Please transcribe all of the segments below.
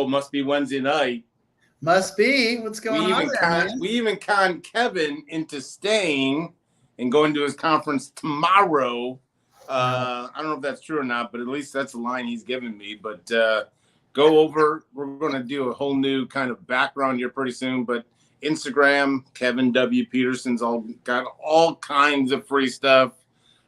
it must be Wednesday night. Must be. What's going on there, man? We even conned Kevin into staying and going to his conference tomorrow. I don't know if that's true or not, but at least that's the line he's giving me. But go over. We're going to do a whole new kind of background here pretty soon. But Instagram, Kevin W. Peterson's got all kinds of free stuff.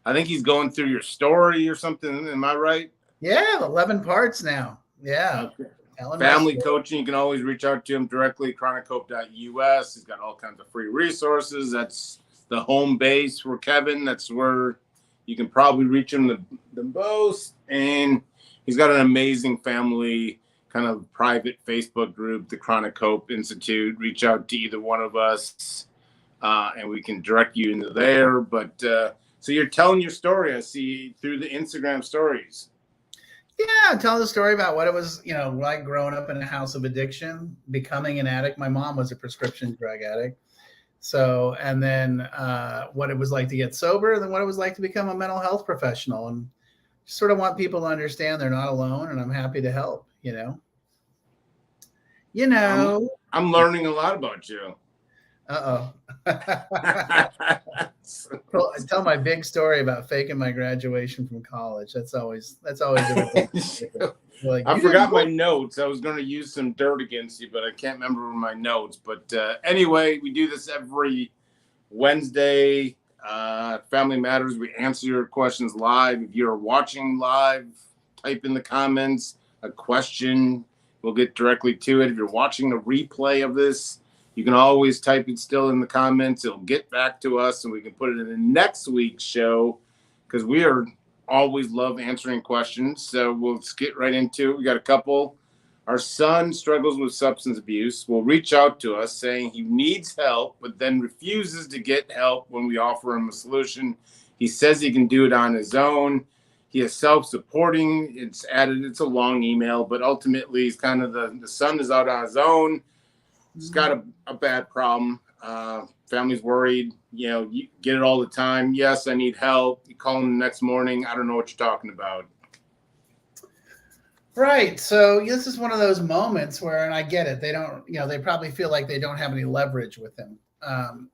I think he's going through your story or something. Am I right? Yeah, 11 parts now. Yeah. Okay. Family coaching, you can always reach out to him directly, chronicope.us. He's got all kinds of free resources. That's the home base for Kevin. That's where you can probably reach him the most. And he's got an amazing family kind of private Facebook group, the Chronic Hope Institute. Reach out to either one of us, and we can direct you into there. But so you're telling your story, I see, through the Instagram stories. Yeah, tell the story about what it was, like growing up in a house of addiction, becoming an addict. My mom was a prescription drug addict. So, and then what it was like to get sober, and then what it was like to become a mental health professional. And just sort of want people to understand they're not alone, and I'm happy to help, I'm learning a lot about you. Uh-oh. Tell my big story about faking my graduation from college. That's always like, I forgot my notes. I was going to use some dirt against you, but I can't remember my notes. But anyway, we do this every Wednesday. Family Matters. We answer your questions live. If you're watching live, type in the comments a question. We'll get directly to it. If you're watching the replay of this, you can always type it still in the comments. It'll get back to us, and we can put it in the next week's show because we always love answering questions. So we'll get right into it. We got a couple. Our son struggles with substance abuse. Will reach out to us saying he needs help, but then refuses to get help when we offer him a solution. He says he can do it on his own. He is self-supporting. It's a long email, but ultimately he's kind of the son is out on his own. He's got a bad problem. Family's worried. You get it all the time. Yes, I need help. You call him the next morning. I don't know what you're talking about. Right. So this is one of those moments where, and I get it, they don't, they probably feel like they don't have any leverage with him,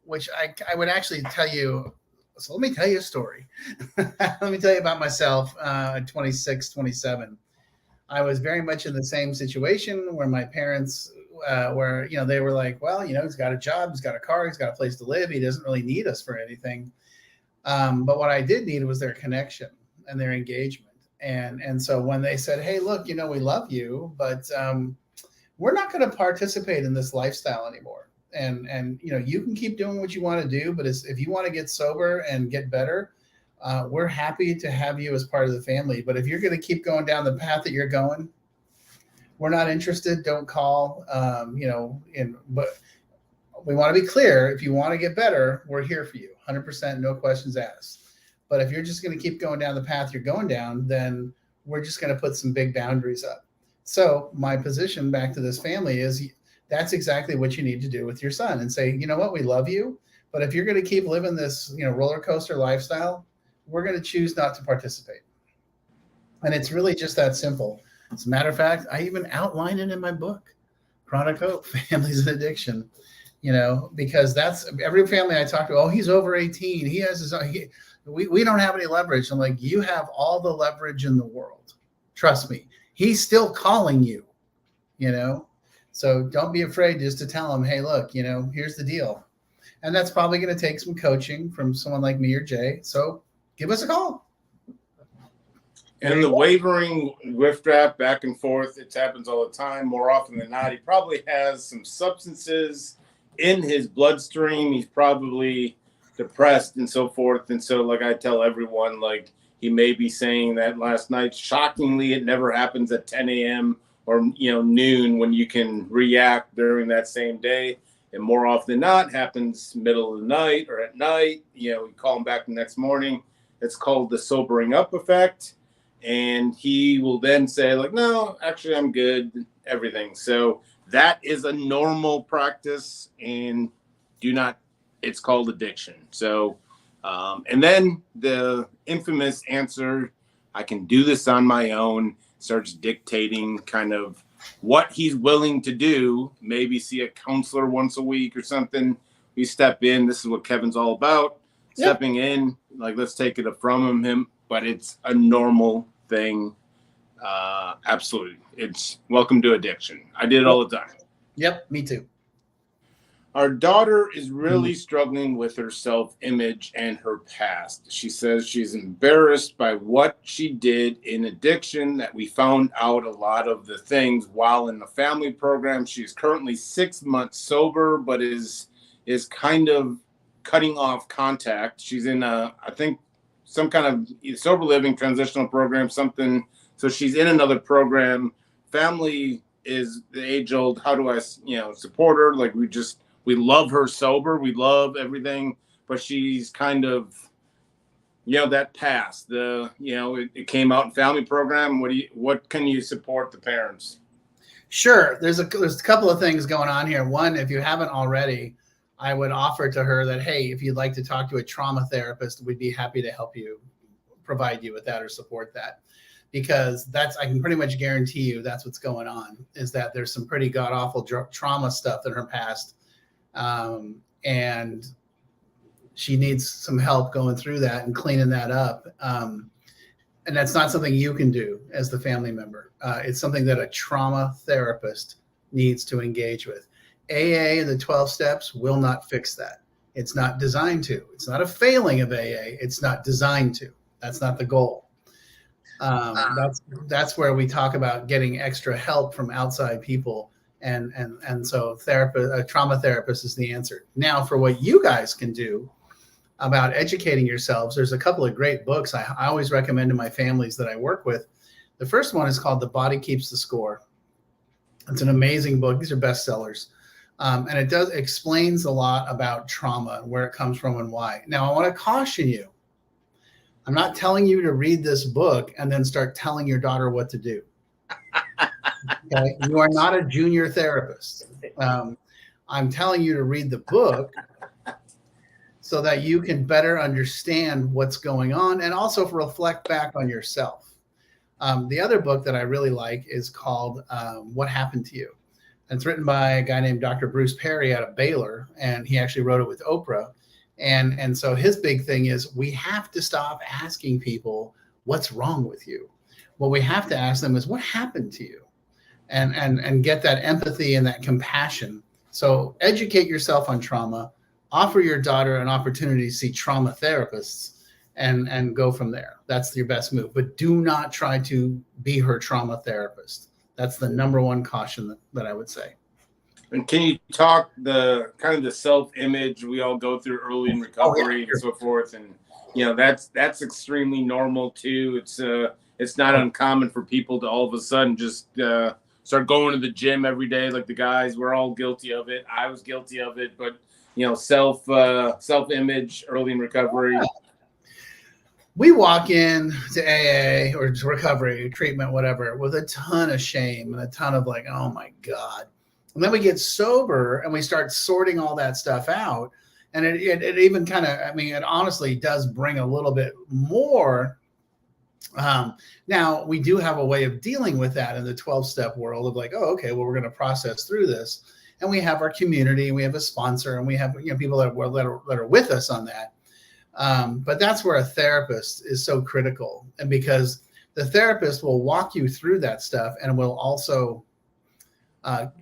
which I would actually tell you. So let me tell you a story. Let me tell you about myself at 26, 27. I was very much in the same situation where my parents they were like, well, he's got a job, he's got a car, he's got a place to live. He doesn't really need us for anything. But what I did need was their connection and their engagement. And so when they said, hey, look, we love you, but we're not going to participate in this lifestyle anymore. And you can keep doing what you want to do, but if you want to get sober and get better, we're happy to have you as part of the family. But if you're going to keep going down the path that you're going, we're not interested. Don't call. But we want to be clear. If you want to get better, we're here for you. 100%, no questions asked. But if you're just going to keep going down the path you're going down, then we're just going to put some big boundaries up. So my position back to this family is that's exactly what you need to do with your son and say, you know what, we love you. But if you're going to keep living this, roller coaster lifestyle, we're going to choose not to participate. And it's really just that simple. As a matter of fact, I even outlined it in my book, Chronic Hope, Families and Addiction, because that's every family I talk to. Oh, he's over 18. He has his own. We don't have any leverage. I'm like, you have all the leverage in the world. Trust me. He's still calling you, So don't be afraid just to tell him, hey, look, here's the deal. And that's probably going to take some coaching from someone like me or Jay. So give us a call. And the wavering whiff draft back and forth, it happens all the time. More often than not, he probably has some substances in his bloodstream. He's probably depressed and so forth. And so, like I tell everyone, like he may be saying that last night. Shockingly, it never happens at 10 a.m. or noon when you can react during that same day. And more often than not, happens middle of the night or at night. You call him back the next morning. It's called the sobering up effect. And he will then say, like, no, actually, I'm good, everything. So that is a normal practice, and it's called addiction. So, and then the infamous answer, I can do this on my own, starts dictating kind of what he's willing to do, maybe see a counselor once a week or something. We step in. This is what Kevin's all about. Yep. Stepping in, like, let's take it from him, but it's a normal thing. Absolutely. It's welcome to addiction. I did it all the time. Yep, me too. Our daughter is really struggling with her self-image and her past. She says she's embarrassed by what she did in addiction, that we found out a lot of the things while in the family program. She's currently 6 months sober, but is kind of cutting off contact. She's in I think some kind of sober living transitional program, something. So she's in another program. Family is the age old, how do I, support her? Like, we love her sober. We love everything, but she's kind of, that past, it came out in family program. What can you support the parents? Sure. There's a couple of things going on here. One, if you haven't already, I would offer to her that, hey, if you'd like to talk to a trauma therapist, we'd be happy to help you, provide you with that or support that. Because I can pretty much guarantee you that's what's going on, is that there's some pretty god awful trauma stuff in her past. And she needs some help going through that and cleaning that up. And that's not something you can do as the family member. It's something that a trauma therapist needs to engage with. AA and the 12 steps will not fix that. It's not designed to. It's not a failing of AA. It's not designed to. That's not the goal. That's where we talk about getting extra help from outside people. And so a trauma therapist is the answer. Now, for what you guys can do about educating yourselves, there's a couple of great books I always recommend to my families that I work with. The first one is called The Body Keeps the Score. It's an amazing book. These are bestsellers. And it explains a lot about trauma and where it comes from and why. Now, I want to caution you. I'm not telling you to read this book and then start telling your daughter what to do. Okay? You are not a junior therapist. I'm telling you to read the book so that you can better understand what's going on and also reflect back on yourself. The other book that I really like is called What Happened to You? And it's written by a guy named Dr. Bruce Perry out of Baylor, and he actually wrote it with Oprah. And so his big thing is we have to stop asking people what's wrong with you. What we have to ask them is what happened to you, and get that empathy and that compassion. So educate yourself on trauma, offer your daughter an opportunity to see trauma therapists, and go from there. That's your best move. But do not try to be her trauma therapist. That's the number one caution that I would say. And can you talk the kind of the self-image we all go through early in recovery and so forth? And that's extremely normal too. It's not uncommon for people to all of a sudden just start going to the gym every day like the guys. We're all guilty of it. I was guilty of it, but self-image early in recovery. We walk in to AA or to recovery, treatment, whatever, with a ton of shame and a ton of like, oh my God. And then we get sober and we start sorting all that stuff out. And it even kind of, it honestly does bring a little bit more. Now, we do have a way of dealing with that in the 12-step world of like, oh, okay, well, we're going to process through this. And we have our community, and we have a sponsor, and we have people that are with us on that. But that's where a therapist is so critical. And because the therapist will walk you through that stuff and will also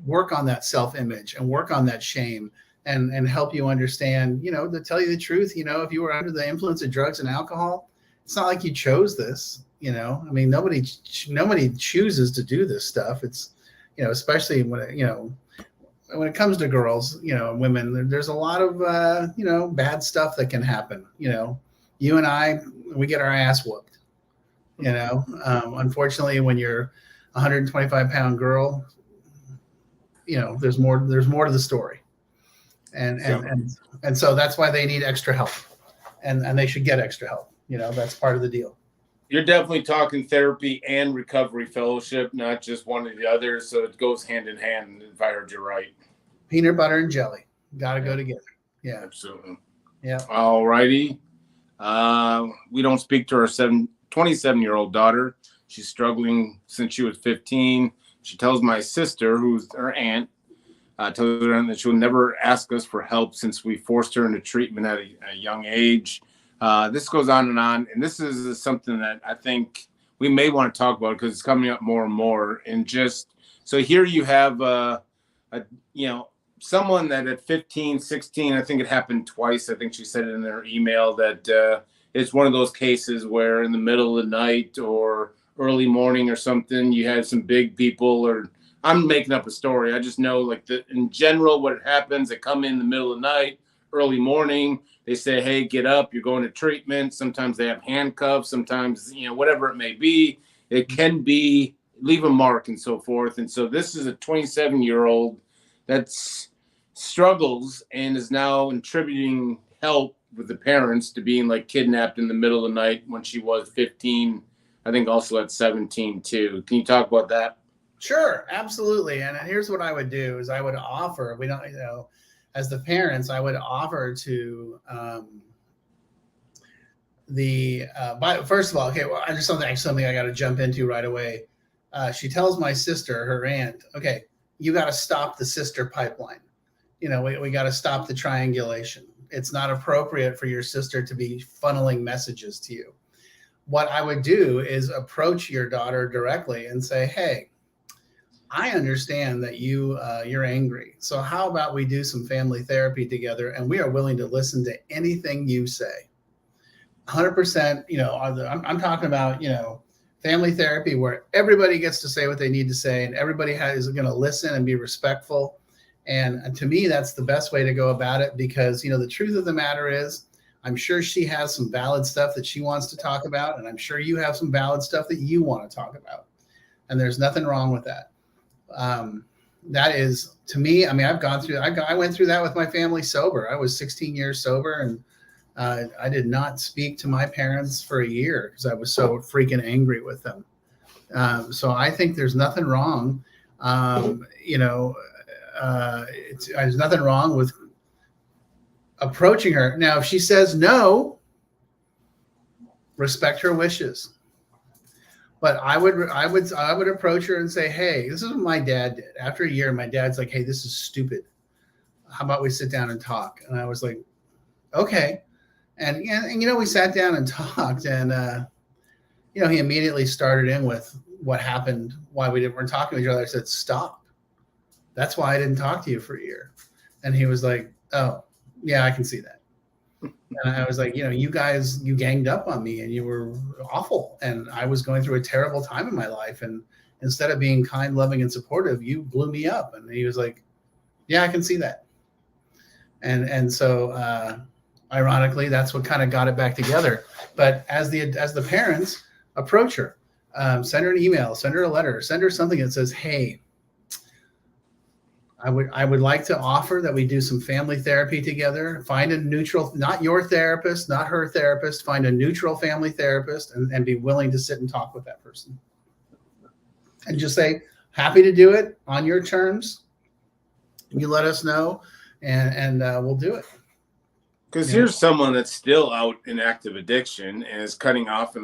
work on that self-image and work on that shame and help you understand, to tell you the truth, if you were under the influence of drugs and alcohol, it's not like you chose this, nobody chooses to do this stuff. It's, especially when it comes to girls, women, there's a lot of, bad stuff that can happen. You and I, we get our ass whooped, unfortunately, when you're a 125-pound girl, there's more to the story. And so that's why they need extra help and they should get extra help. That's part of the deal. You're definitely talking therapy and recovery fellowship, not just one or the other. So it goes hand in hand, if I heard you right. Peanut butter and jelly. Got to go together. Yeah. Absolutely. Yeah. All righty. We don't speak to our 27-year-old daughter. She's struggling since she was 15. She tells my sister, who's her aunt, tells her that she'll never ask us for help since we forced her into treatment at a young age. This goes on, and this is something that I think we may want to talk about because it's coming up more and more. And just so here you have someone that at 15, 16, I think it happened twice. I think she said it in their email that it's one of those cases where in the middle of the night or early morning or something, you had some big people, or I'm making up a story. I just know like in general, what happens, they come in the middle of the night, early morning, they say, hey, get up, you're going to treatment. Sometimes they have handcuffs, sometimes, whatever it may be, it can be leave a mark and so forth. And so this is a 27-year-old that's struggles and is now attributing help with the parents to being like kidnapped in the middle of the night when she was 15, I think also at 17 too. Can you talk about that? Sure, absolutely. And here's what I would do is I would offer, we don't, as the parents, I would offer to first of all, okay, well, I just something I got to jump into right away. She tells my sister, her aunt, okay, you got to stop the sister pipeline. We got to stop the triangulation. It's not appropriate for your sister to be funneling messages to you. What I would do is approach your daughter directly and say, hey, I understand that you're angry. So how about we do some family therapy together, and we are willing to listen to anything you say. 100%, I'm talking about, family therapy where everybody gets to say what they need to say and everybody is going to listen and be respectful. And to me, that's the best way to go about it because, the truth of the matter is, I'm sure she has some valid stuff that she wants to talk about. And I'm sure you have some valid stuff that you want to talk about. And there's nothing wrong with that. That is, to me, I went through that with my family sober. I was 16 years sober, and I did not speak to my parents for a year because I was so freaking angry with them. So I think there's nothing wrong. There's nothing wrong with approaching her. Now, if she says no, respect her wishes. But I would approach her and say, hey, this is what my dad did. After a year, my dad's like, hey, this is stupid. How about we sit down and talk? And I was like, okay. And we sat down and talked, and he immediately started in with what happened, why we weren't talking to each other. I said, stop. That's why I didn't talk to you for a year. And he was like, oh, yeah, I can see that. And I was like, you guys, you ganged up on me and you were awful. And I was going through a terrible time in my life. And instead of being kind, loving, and supportive, you blew me up. And he was like, yeah, I can see that. And so ironically, that's what kind of got it back together. But as the parents, approach her, send her an email, send her a letter, send her something that says, hey, I would like to offer that we do some family therapy together. Find a neutral, not your therapist, not her therapist. Find a neutral family therapist and be willing to sit and talk with that person. And just say, happy to do it on your terms. You let us know, and we'll do it. Because here's someone that's still out in active addiction and is cutting off.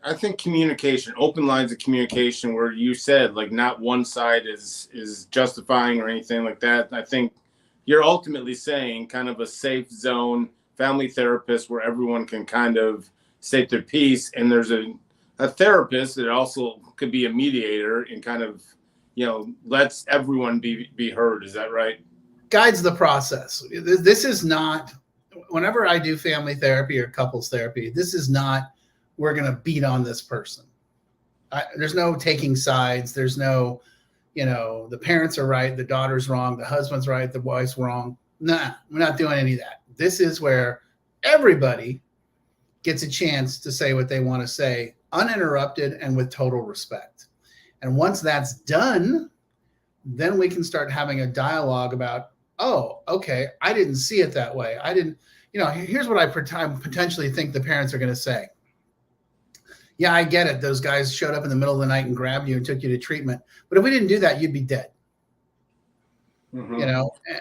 I think communication, open lines of communication, where you said like not one side is justifying or anything like that. I think you're ultimately saying kind of a safe zone family therapist where everyone can kind of state their piece, and there's a therapist that also could be a mediator and kind of lets everyone be heard. Is that right? Guides the process. This is not, whenever I do family therapy or couples therapy, this is not, we're going to beat on this person. There's no taking sides. There's no, the parents are right, the daughter's wrong, the husband's right, the wife's wrong. Nah, we're not doing any of that. This is where everybody gets a chance to say what they want to say, uninterrupted and with total respect. And once that's done, then we can start having a dialogue about, oh, okay, I didn't see it that way. I didn't, here's what I potentially think the parents are going to say. Yeah, I get it. Those guys showed up in the middle of the night and grabbed you and took you to treatment. But if we didn't do that, you'd be dead. Mm-hmm.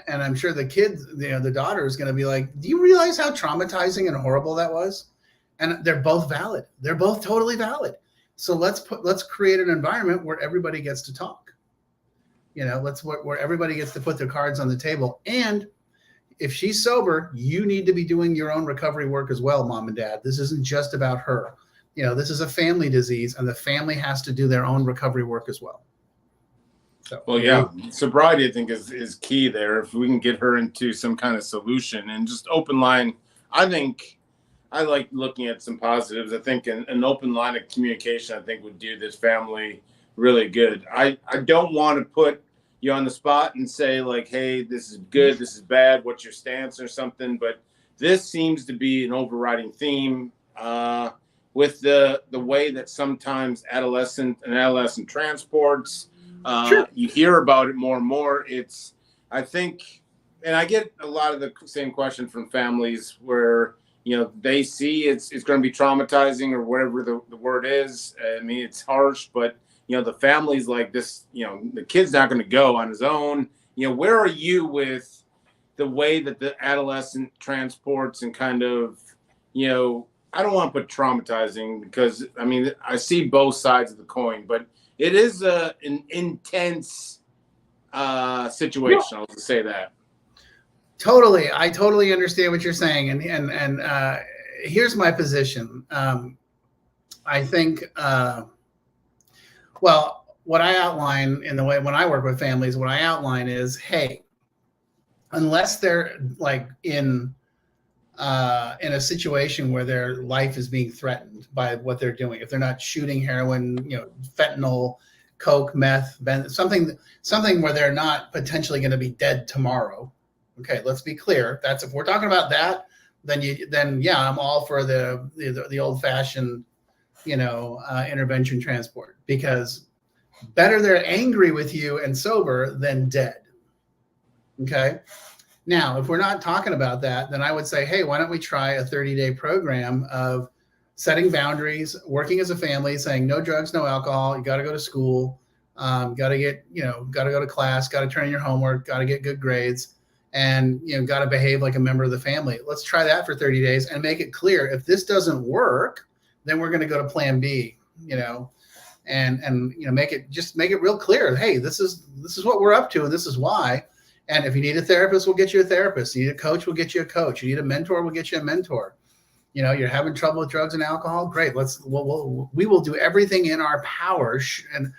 And I'm sure the kids, the daughter is going to be like, do you realize how traumatizing and horrible that was? And they're both valid. They're both totally valid. So let's create an environment where everybody gets to talk. Where everybody gets to put their cards on the table. And if she's sober, you need to be doing your own recovery work as well, mom and dad. This isn't just about her. This is a family disease, and the family has to do their own recovery work as well. So, well, yeah, sobriety, I think, is key there. If we can get her into some kind of solution and just open line, I think I like looking at some positives. I think an open line of communication, I think, would do this family really good. I don't want to put you on the spot and say, like, hey, this is good, this is bad, what's your stance or something. But this seems to be an overriding theme with the way that sometimes adolescent transports. Sure. You hear about it more and more. I think, and I get a lot of the same question from families where, they see it's going to be traumatizing or whatever the word is. I mean, it's harsh, but, the family's like this, the kid's not going to go on his own. Where are you with the way that the adolescent transports and kind of, I don't want to put traumatizing because, I mean, I see both sides of the coin, but it is an intense situation. I'll just say that. Totally. I totally understand what you're saying. And here's my position. I think, what I outline in the way when I work with families, what I outline is, hey, unless they're like in a situation where their life is being threatened by what they're doing, if they're not shooting heroin, fentanyl, coke, meth, something where they're not potentially going to be dead tomorrow. Okay, let's be clear. That's if we're talking about that, then yeah, I'm all for the old fashioned, intervention transport, because better they're angry with you and sober than dead. Okay. Now, if we're not talking about that, then I would say, hey, why don't we try a 30-day program of setting boundaries, working as a family, saying no drugs, no alcohol. You got to go to school, got to go to class, got to turn in your homework, got to get good grades, and got to behave like a member of the family. Let's try that for 30 days and make it clear. If this doesn't work, then we're going to go to plan B, and make it real clear. Hey, this is what we're up to, and this is why. And if you need a therapist, we'll get you a therapist. You need a coach, we'll get you a coach. You need a mentor, we'll get you a mentor. You're having trouble with drugs and alcohol. Great. We will do everything in our power and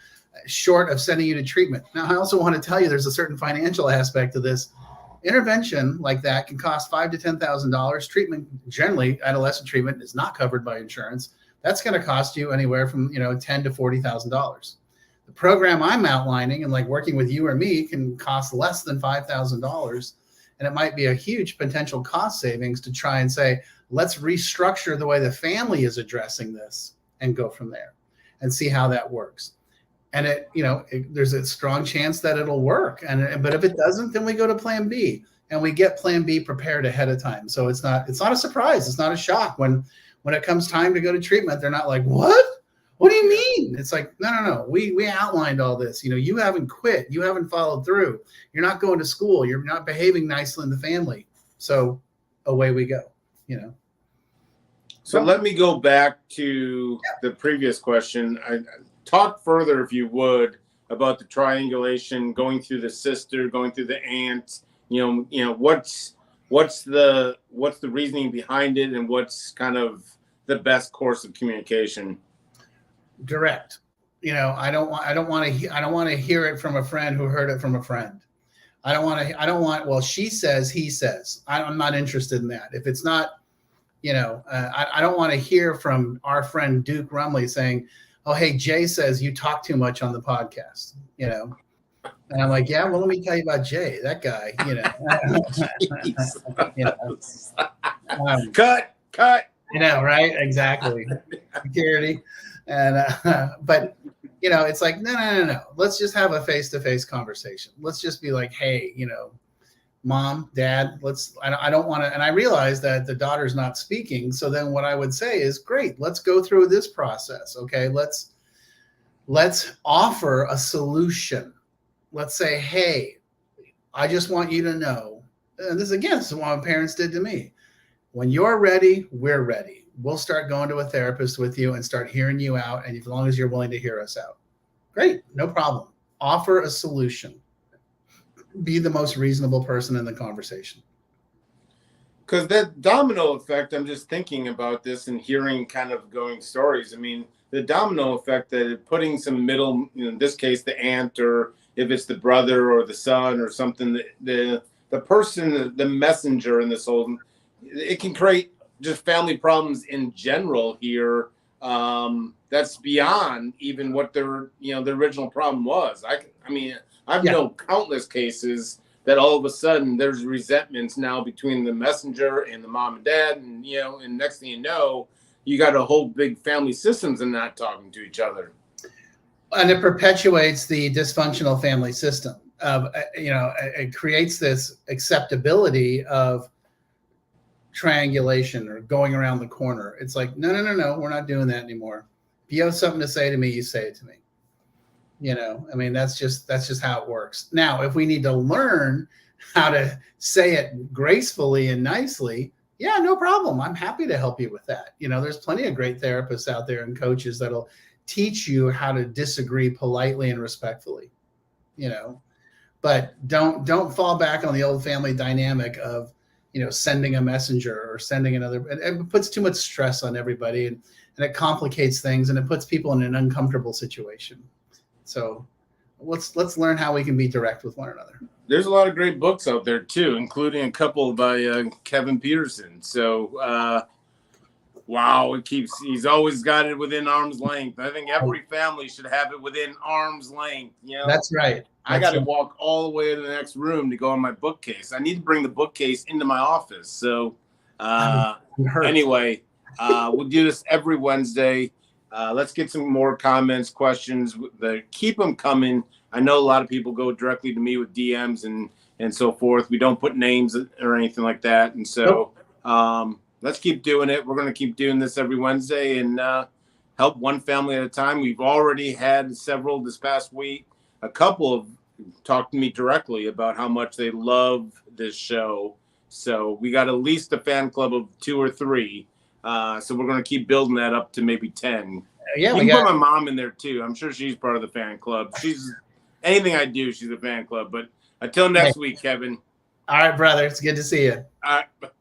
short of sending you to treatment. Now, I also want to tell you there's a certain financial aspect to this. Intervention like that can cost $5,000 to $10,000. Treatment, generally, adolescent treatment is not covered by insurance. That's going to cost you anywhere from $10,000 to $40,000. The program I'm outlining and like working with you or me can cost less than $5,000, and it might be a huge potential cost savings to try and say, let's restructure the way the family is addressing this and go from there and see how that works. And there's a strong chance that it'll work. But if it doesn't, then we go to plan B and we get plan B prepared ahead of time. So it's not a surprise. It's not a shock when it comes time to go to treatment. They're not like, what? What do you mean? It's like, no. We outlined all this. You haven't quit. You haven't followed through. You're not going to school. You're not behaving nicely in the family. So away we go, So let me go back to the previous question. I talk further, if you would, about the triangulation, going through the sister, going through the aunt. What's the reasoning behind it, and what's kind of the best course of communication? Direct. I don't want to hear it from a friend who heard it from a friend. I don't want, well, she says, he says. I'm not interested in that. If it's not, I don't want to hear from our friend Duke Rumley saying, oh, hey, Jay says you talk too much on the podcast, And I'm like, yeah, well, let me tell you about Jay, that guy, Cut. Right? Exactly. Security. And, but, it's like, no. Let's just have a face-to-face conversation. Let's just be like, hey, mom, dad, I don't want to, and I realize that the daughter's not speaking. So then what I would say is, great, let's go through this process. Okay. Let's offer a solution. Let's say, hey, I just want you to know, and this is what my parents did to me. When you're ready, we're ready. we'll start going to a therapist with you and start hearing you out. And as long as you're willing to hear us out, great, no problem. Offer a solution. Be the most reasonable person in the conversation. Because that domino effect, I'm just thinking about this and hearing kind of going stories. I mean, the domino effect that putting some middle, in this case, the aunt, or if it's the brother or the son or something, the person, the messenger in this whole, it can create just family problems in general here. That's beyond even what their, the original problem was. I mean, I've known countless cases that all of a sudden there's resentments now between the messenger and the mom and dad, and and next thing you know, you got a whole big family systems and not talking to each other. And it perpetuates the dysfunctional family system of, it creates this acceptability of triangulation or going around the corner. It's like, no, we're not doing that anymore. If you have something to say to me, you say it to me. I mean, that's just how it works. Now, if we need to learn how to say it gracefully and nicely, yeah, no problem. I'm happy to help you with that. There's plenty of great therapists out there and coaches that'll teach you how to disagree politely and respectfully, but don't fall back on the old family dynamic of, sending a messenger or sending another. It puts too much stress on everybody, and it complicates things, and it puts people in an uncomfortable situation. So let's learn how we can be direct with one another. There's a lot of great books out there too, including a couple by Kevin Petersen. So, wow, he's always got it within arm's length. I think every family should have it within arm's length. That's right. I got to walk all the way to the next room to go on my bookcase. I need to bring the bookcase into my office. So, anyway, we'll do this every Wednesday. Let's get some more comments, questions. Keep them coming. I know a lot of people go directly to me with DMs and so forth. We don't put names or anything like that. And so let's keep doing it. We're going to keep doing this every Wednesday and help one family at a time. We've already had several this past week. A couple have talked to me directly about how much they love this show. So we got at least a fan club of 2 or 3. So we're going to keep building that up to maybe 10. Yeah, you can put my mom in there too. I'm sure she's part of the fan club. She's anything I do, she's a fan club. But until next week, Kevin. All right, brother. It's good to see you. All right.